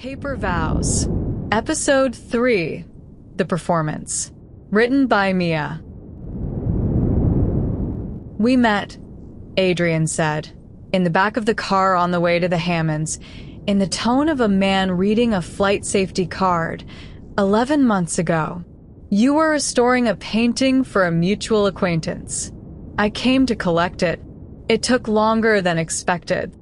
Paper Vows. Episode 3. The Performance. Written by Mia. We met, Adrian said, in the back of the car on the way to the Hammonds, in the tone of a man reading a flight safety card, 11 months ago. You were restoring a painting for a mutual acquaintance. I came to collect it. It took longer than expected.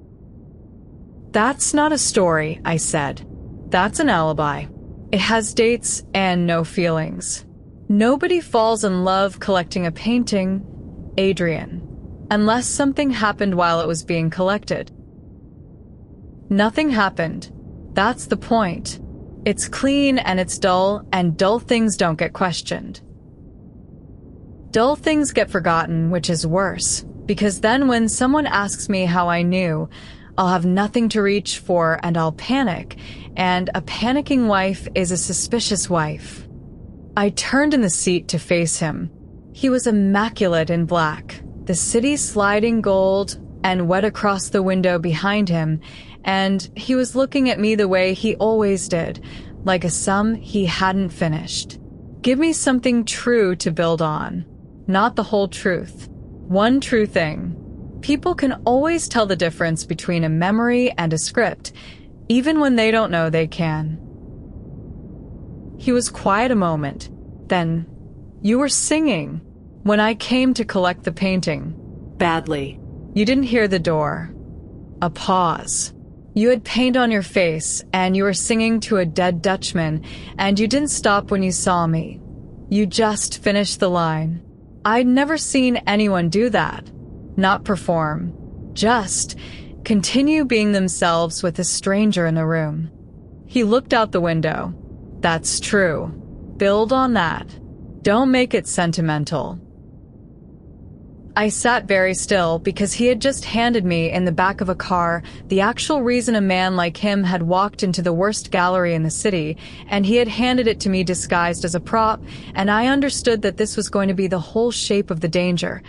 That's not a story, I said. That's an alibi. It has dates and no feelings. Nobody falls in love collecting a painting, Adrian, unless something happened while it was being collected. Nothing happened. That's the point. It's clean and it's dull, and dull things don't get questioned. Dull things get forgotten, which is worse, because then when someone asks me how I knew, I'll have nothing to reach for and I'll panic, and a panicking wife is a suspicious wife. I turned in the seat to face him. He was immaculate in black, the city sliding gold and wet across the window behind him, and he was looking at me the way he always did, like a sum he hadn't finished. Give me something true to build on, not the whole truth. One true thing. People can always tell the difference between a memory and a script, even when they don't know they can. He was quiet a moment. Then, you were singing when I came to collect the painting. Badly. You didn't hear the door. A pause. You had paint on your face, and you were singing to a dead Dutchman, and you didn't stop when you saw me. You just finished the line. I'd never seen anyone do that. Not perform. Just continue being themselves with a stranger in the room. He looked out the window. That's true. Build on that. Don't make it sentimental. I sat very still because he had just handed me in the back of a car the actual reason a man like him had walked into the worst gallery in the city, and he had handed it to me disguised as a prop, and I understood that this was going to be the whole shape of the danger,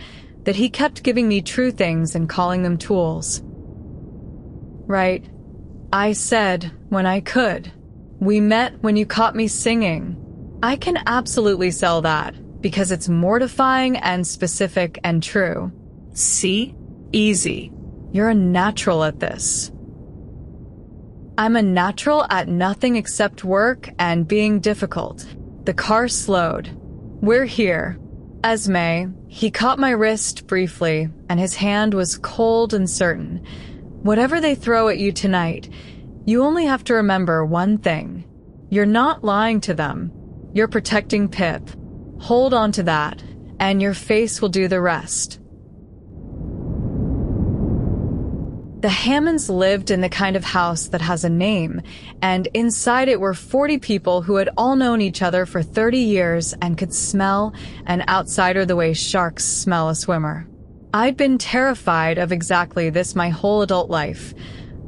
that he kept giving me true things and calling them tools. Right. I said when I could. We met when you caught me singing. I can absolutely sell that, because it's mortifying and specific and true. See? Easy. You're a natural at this. I'm a natural at nothing except work and being difficult. The car slowed. We're here. Esme, he caught my wrist briefly, and his hand was cold and certain. Whatever they throw at you tonight, you only have to remember one thing. You're not lying to them. You're protecting Pip. Hold on to that, and your face will do the rest. The Hammonds lived in the kind of house that has a name, and inside it were 40 people who had all known each other for 30 years and could smell an outsider the way sharks smell a swimmer. I'd been terrified of exactly this my whole adult life.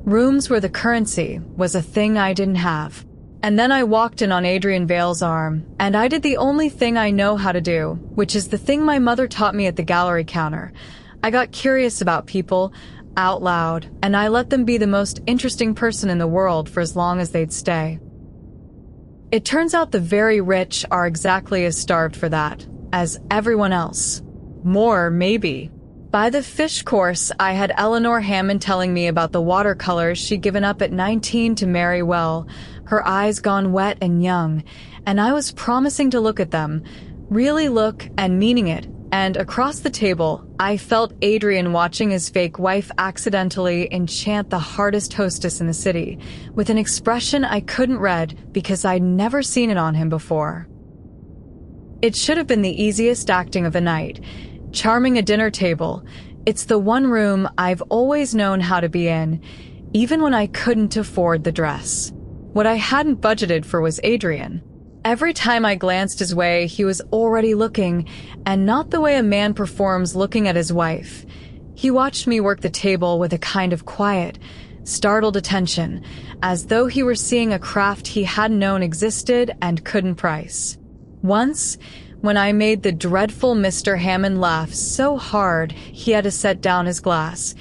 Rooms where the currency was a thing I didn't have. And then I walked in on Adrian Vale's arm, and I did the only thing I know how to do, which is the thing my mother taught me at the gallery counter. I got curious about people, out loud, and I let them be the most interesting person in the world for as long as they'd stay. It turns out the very rich are exactly as starved for that as everyone else. More, maybe. By the fish course, I had Eleanor Hammond telling me about the watercolors she'd given up at 19 to marry well, her eyes gone wet and young, and I was promising to look at them, really look and meaning it, and across the table, I felt Adrian watching his fake wife accidentally enchant the hardest hostess in the city, with an expression I couldn't read because I'd never seen it on him before. It should have been the easiest acting of the night. Charming a dinner table. It's the one room I've always known how to be in, even when I couldn't afford the dress. What I hadn't budgeted for was Adrian. Every time I glanced his way, he was already looking, and not the way a man performs looking at his wife. He watched me work the table with a kind of quiet, startled attention, as though he were seeing a craft he hadn't known existed and couldn't price. Once, when I made the dreadful Mr. Hammond laugh so hard he had to set down his glass,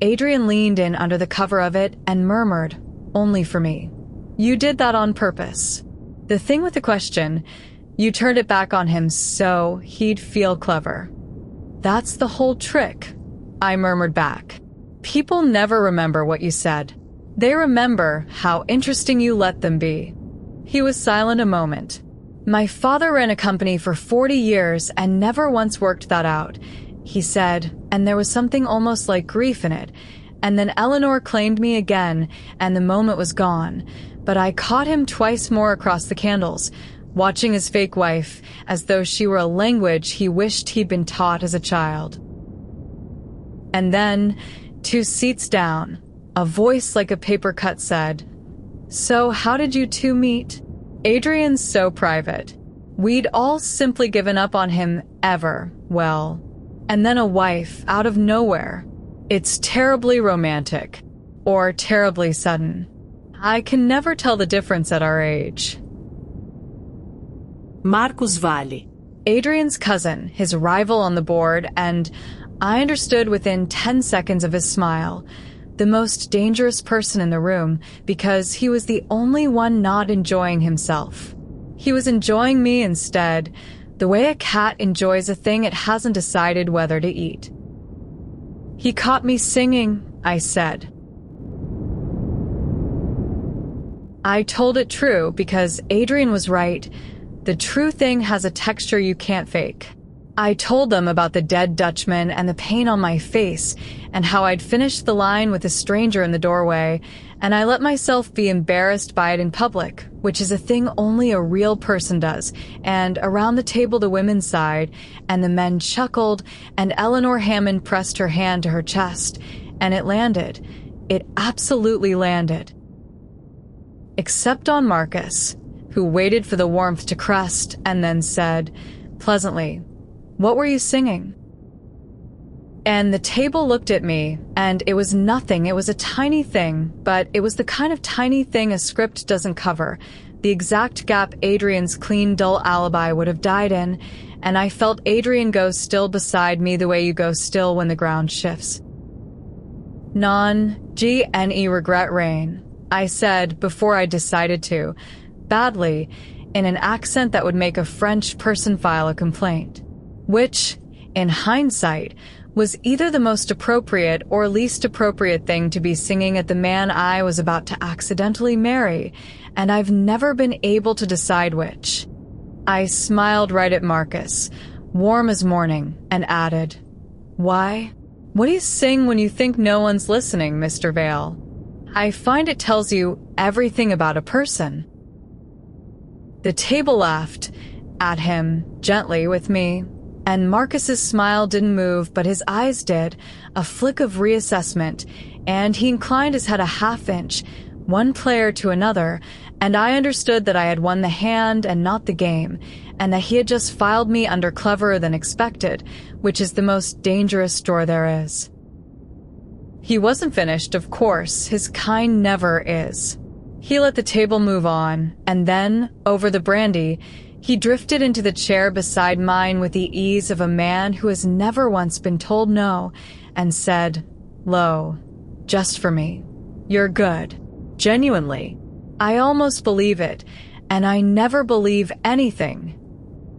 Adrian leaned in under the cover of it and murmured, only for me, You did that on purpose. The thing with the question, you turned it back on him so he'd feel clever. That's the whole trick, I murmured back. People never remember what you said. They remember how interesting you let them be. He was silent a moment. My father ran a company for 40 years and never once worked that out, he said, and there was something almost like grief in it. And then Eleanor claimed me again, and the moment was gone. But I caught him twice more across the candles, watching his fake wife as though she were a language he wished he'd been taught as a child. And then, 2 seats down, a voice like a paper cut said, "So how did you two meet?" Adrian's so private. We'd all simply given up on him ever, well. And then a wife, out of nowhere. It's terribly romantic. Or terribly sudden. I can never tell the difference at our age. Marcus Vale. Adrian's cousin, his rival on the board, and I understood within 10 seconds of his smile. The most dangerous person in the room, because he was the only one not enjoying himself. He was enjoying me instead, the way a cat enjoys a thing it hasn't decided whether to eat. He caught me singing, I said. I told it true because Adrian was right. The true thing has a texture you can't fake. I told them about the dead Dutchman and the pain on my face, and how I'd finished the line with a stranger in the doorway, and I let myself be embarrassed by it in public, which is a thing only a real person does, and around the table the women sighed, and the men chuckled, and Eleanor Hammond pressed her hand to her chest, and it landed. It absolutely landed. Except on Marcus, who waited for the warmth to crest, and then said, pleasantly, "What were you singing?" And the table looked at me, and it was nothing. It was a tiny thing, but it was the kind of tiny thing a script doesn't cover, the exact gap Adrian's clean, dull alibi would have died in, and I felt Adrian go still beside me the way you go still when the ground shifts. Non-G-N-E regret rain, I said before I decided to, badly, in an accent that would make a French person file a complaint. Which, in hindsight, was either the most appropriate or least appropriate thing to be singing at the man I was about to accidentally marry, and I've never been able to decide which. I smiled right at Marcus, warm as morning, and added, "Why? What do you sing when you think no one's listening, Mr. Vale? I find it tells you everything about a person." The table laughed at him, gently with me, and Marcus's smile didn't move, but his eyes did, a flick of reassessment, and he inclined his head a half-inch, one player to another, and I understood that I had won the hand and not the game, and that he had just filed me under cleverer than expected, which is the most dangerous drawer there is. He wasn't finished, of course. His kind never is. He let the table move on, and then, over the brandy, he drifted into the chair beside mine with the ease of a man who has never once been told no, and said, low, just for me, "You're good." Genuinely. I almost believe it, and I never believe anything.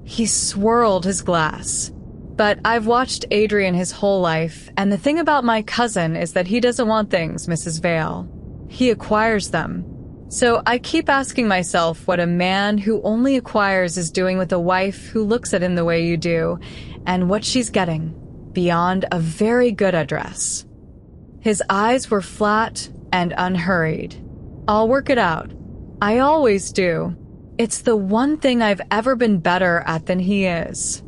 He swirled his glass. But I've watched Adrian his whole life, and the thing about my cousin is that he doesn't want things, Mrs. Vale. He acquires them. So I keep asking myself what a man who only acquires is doing with a wife who looks at him the way you do, and what she's getting, beyond a very good address. His eyes were flat and unhurried. I'll work it out. I always do. It's the one thing I've ever been better at than he is.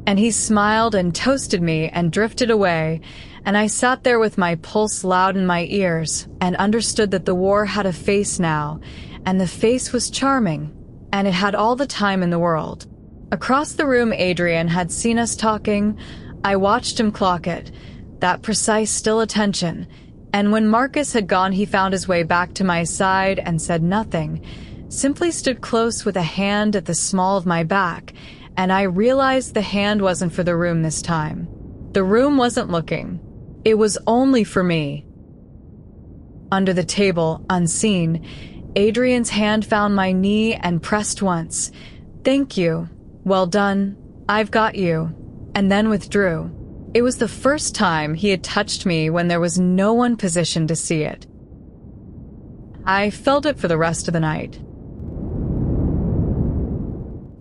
And he smiled and toasted me and drifted away, and I sat there with my pulse loud in my ears and understood that the war had a face now, and the face was charming, and it had all the time in the world. Across the room, Adrian had seen us talking. I watched him clock it, that precise still attention, and when Marcus had gone, he found his way back to my side and said nothing, simply stood close with a hand at the small of my back, and I realized the hand wasn't for the room this time. The room wasn't looking. It was only for me. Under the table, unseen, Adrian's hand found my knee and pressed once. "Thank you. Well done. I've got you." And then withdrew. It was the first time he had touched me when there was no one positioned to see it. I felt it for the rest of the night.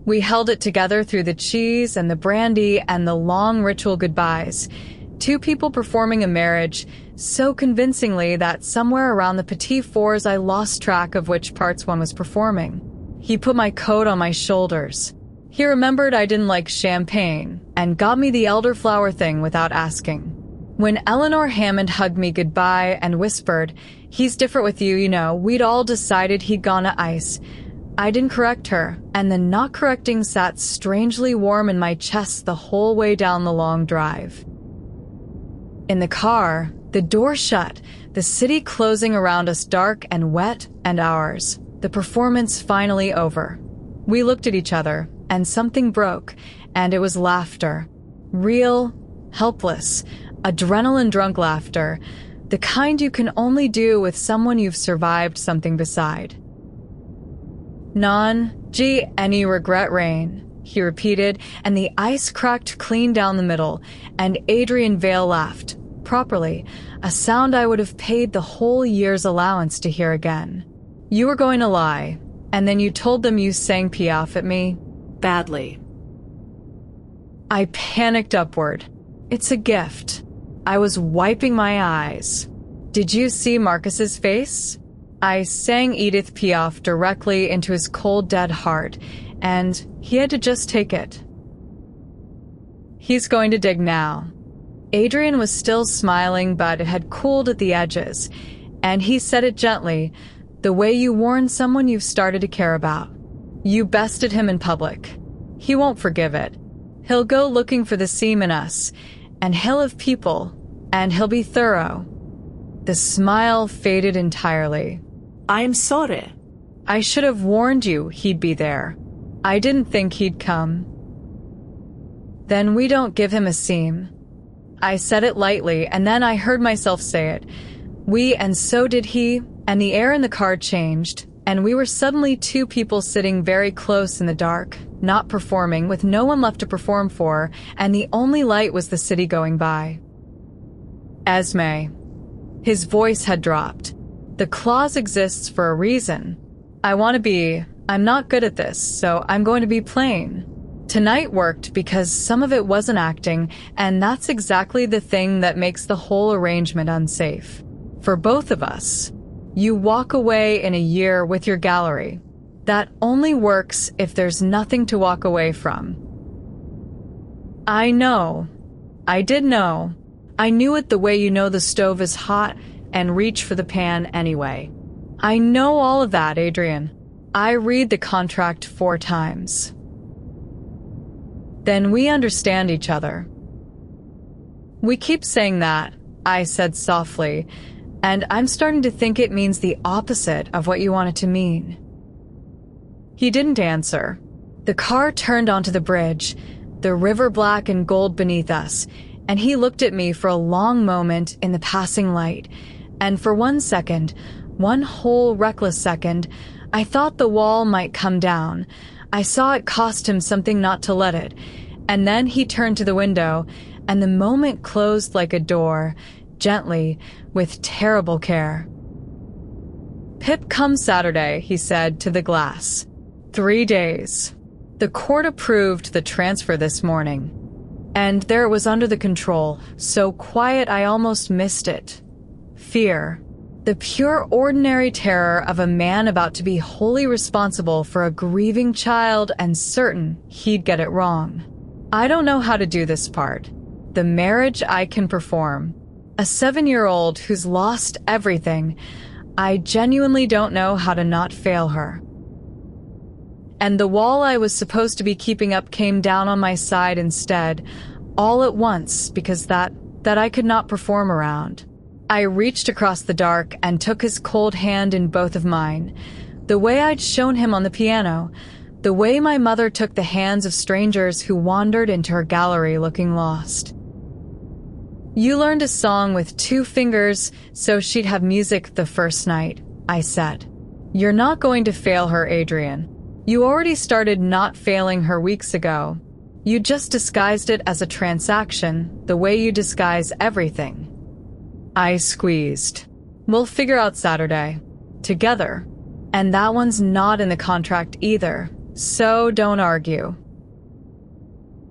We held it together through the cheese and the brandy and the long ritual goodbyes. Two people performing a marriage so convincingly that somewhere around the petit fours I lost track of which parts one was performing. He put my coat on my shoulders. He remembered I didn't like champagne and got me the elderflower thing without asking. When Eleanor Hammond hugged me goodbye and whispered, "He's different with you, you know, we'd all decided he'd gone to ice," I didn't correct her, and the not correcting sat strangely warm in my chest the whole way down the long drive. In the car, the door shut, the city closing around us dark and wet, and ours, the performance finally over. We looked at each other, and something broke, and it was laughter. Real, helpless, adrenaline-drunk laughter, the kind you can only do with someone you've survived something beside. "Gee, any regret, Rain," he repeated, and the ice cracked clean down the middle, and Adrian Vale laughed, properly, a sound I would have paid the whole year's allowance to hear again. "You were going to lie, and then you told them you sang Piaf at me?" Badly. I panicked upward. "It's a gift." I was wiping my eyes. "Did you see Marcus's face?" I sang Edith Piaf directly into his cold, dead heart, and he had to just take it. "He's going to dig now." Adrian was still smiling, but it had cooled at the edges, and he said it gently, the way you warn someone you've started to care about. "You bested him in public. He won't forgive it. He'll go looking for the seam in us, and he'll have people, and he'll be thorough." The smile faded entirely. I'm sorry. "I should have warned you he'd be there. I didn't think he'd come." "Then we don't give him a seam." I said it lightly, and then I heard myself say it. We, and so did he, and the air in the car changed, and we were suddenly two people sitting very close in the dark, not performing, with no one left to perform for, and the only light was the city going by. "Esme." His voice had dropped. "The clause exists for a reason. I'm not good at this, so I'm going to be plain. Tonight worked because some of it wasn't acting, and that's exactly the thing that makes the whole arrangement unsafe. For both of us. You walk away in a year with your gallery. That only works if there's nothing to walk away from." I know. I did know. I knew it the way you know the stove is hot and reach for the pan anyway. I know all of that, Adrian. I read the contract 4 times. "Then we understand each other." "We keep saying that," I said softly, "and I'm starting to think it means the opposite of what you want it to mean." He didn't answer. The car turned onto the bridge, the river black and gold beneath us, and he looked at me for a long moment in the passing light, and for 1 second, one whole reckless second, I thought the wall might come down. I saw it cost him something not to let it, and then he turned to the window, and the moment closed like a door, gently, with terrible care. "Pip comes Saturday," he said to the glass. 3 days. The court approved the transfer this morning. And there it was under the control, so quiet I almost missed it. Fear. The pure ordinary terror of a man about to be wholly responsible for a grieving child and certain he'd get it wrong. I don't know how to do this part. The marriage I can perform. A 7-year-old who's lost everything. I genuinely don't know how to not fail her. And the wall I was supposed to be keeping up came down on my side instead, all at once, because that I could not perform around. I reached across the dark and took his cold hand in both of mine, the way I'd shown him on the piano, the way my mother took the hands of strangers who wandered into her gallery looking lost. "You learned a song with 2 fingers so she'd have music the first night," I said. You're not going to fail her, Adrian. You already started not failing her weeks ago. You just disguised it as a transaction, the way you disguise everything. I squeezed. We'll figure out Saturday. Together. And that one's not in the contract either, so don't argue.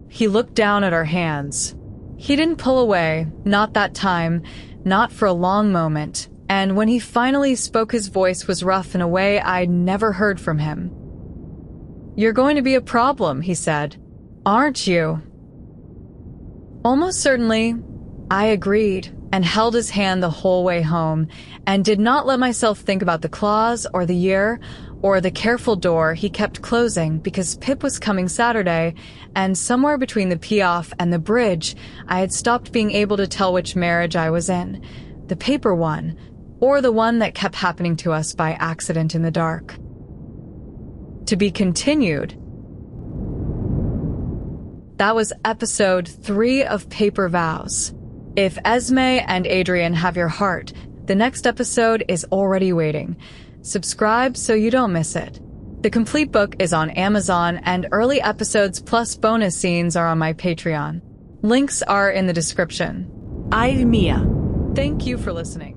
He looked down at our hands. He didn't pull away, not that time, not for a long moment, and when he finally spoke, his voice was rough in a way I'd never heard from him. You're going to be a problem, he said. Aren't you? Almost certainly, I agreed and held his hand the whole way home and did not let myself think about the clause or the year or the careful door he kept closing because Pip was coming Saturday, and somewhere between the pee-off and the bridge, I had stopped being able to tell which marriage I was in, the paper one, or the one that kept happening to us by accident in the dark. To be continued. That was episode 3 of Paper Vows. If Esme and Adrian have your heart, the next episode is already waiting. Subscribe so you don't miss it. The complete book is on Amazon, and early episodes plus bonus scenes are on my Patreon. Links are in the description. Mia. Thank you for listening.